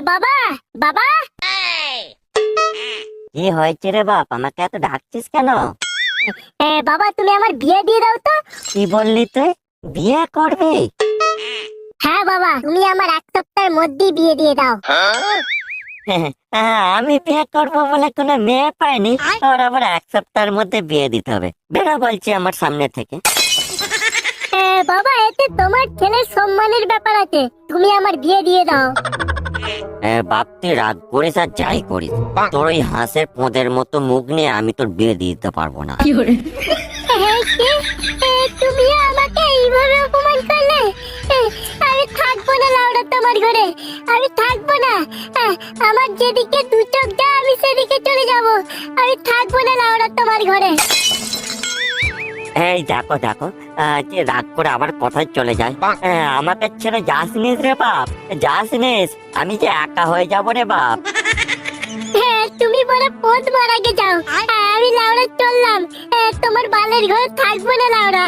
বাবা বাবা, কি হয়েছে রে বাপ, আমাকে এত ডাকছিস কেন? বাবা তুমি আমার বিয়ে দিয়ে দাও তো। কি বললি তুই, বিয়ে করবি? হ্যাঁ বাবা, তুমি আমার 1 সপ্তাহের মধ্যেই বিয়ে দিয়ে দাও। আমি বিয়ে করবো বলে কোনো মেয়ে পাইনি, ওর আবার 1 সপ্তাহের মধ্যে বিয়ে দিতে হবে? বেরো বলছি আমার সামনে থেকে। বাবা এতে তোমার ছেলের সম্মানের ব্যাপার আছে, তুমি আমার বিয়ে দিয়ে দাও। বাপ তুই রাগ করিস আর যাই করিস, তোর ওই হাঁসের পোঁদের মতো মুখ নিয়ে আমি তোর বিয়ে দিয়ে দিতে পারবো না। তুমি আমাকে এইভাবে অপমান করলে, আমি থাকবো না লাউড়া তোমার ঘরে, আমি থাকবো না। আমার যেদিকে 2 চোখ যায় আমি সেদিকে চলে যাব, আমি থাকবো না লাউড়া তোমার ঘরে। এই দেখো দেখো, যে রাগ করে আবার কথায় চলে যায়। আমাকে ছেড়ে যাস নিস রে বাপ, যাস নিস, আমি যে একা হয়ে যাবো রে বাপ। তুমি বলে পথ মারা গে যাও, আমি লাউড়া চললাম, তোমার বালের ঘরে থাকবো না লাউড়া।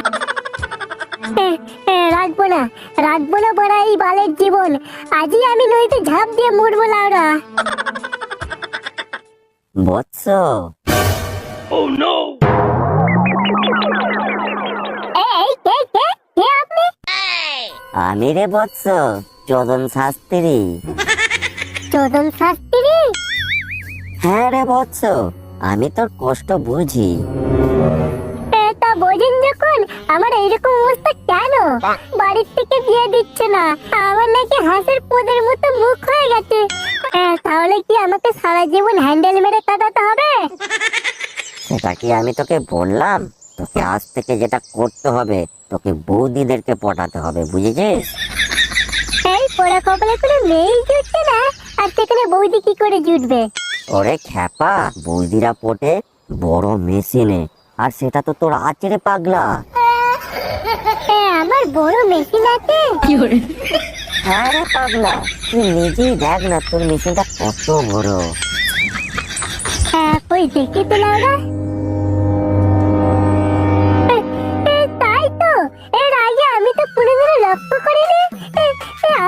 রাখবো না, রাখবো না বড়া এই বালের জীবন, আজই আমি নদীতে ঝাঁপ দিয়ে মরবো লাউড়া। বৎস, কে আপনি? আমি রে বৎস, চোদন শাস্ত্রী। চোদন শাস্ত্রী? হ্যাঁ রে বৎস, আমি তোর কষ্ট বুঝি। তা বোঝেন যখন, আমার এইরকম অবস্থা কেন? বাড়ির থেকে বিয়ে দিচ্ছে না, আমার নাকি হাঁসের পোদের মতো মুখ হয়ে গেছে। তাহলে কি আমাকে সারা জীবন হ্যান্ডেল মেরে কাটাতে হবে? সেটা কি আমি তোকে বললাম? তোকে আজ থেকে যেটা করতে হবে, তোকে বৌদিদেরকে পটাতে হবে, বুঝেছিস? এই পোড়া কপালে করে মেয়েই জুটছে না, আর সেখানে বৌদি কি করে জুটবে? ওরে খ্যাপা, বৌদিরা পটে বড় মেশিনে, আর সেটা তো তোর আছে রে পাগলা। আমার বড় মেশিন আছে? হ্যাঁ রে পাগলা, তুই নিজেই দেখ না তোর মেশিনটা কত বড়। কই দেখি তো লাউড়া। তাই তো, এর আগে আমি তো পুরোপুরি লক্ষ্য করিনি।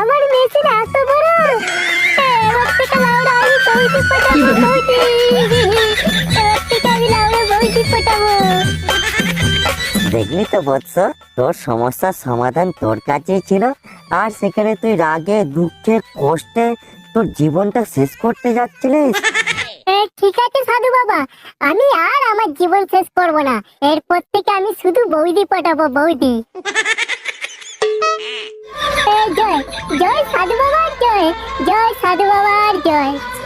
আমার মেশিন এত বড়। এবার থেকে লাউড়া আমি বৌদি পটাবো, বৌদি। এবার থেকে আমি লাউড়া বৌদি পটাবো। দেখলি তো বৎস, তোর সমস্যার সমাধান তোর কাছেই ছিল, আর সেখানে তুই রাগে দুঃখে কষ্টে তোর জীবনটা শেষ করতে যাচ্ছিলিস। ঠিক আছে সাধু বাবা, আমি আর আমার জীবন শেষ করব না, এরপর থেকে আমি শুধু বৌদি পটাবো, বৌদি। জয় জয় সাধু বাবার জয়, জয় সাধু বাবার জয়।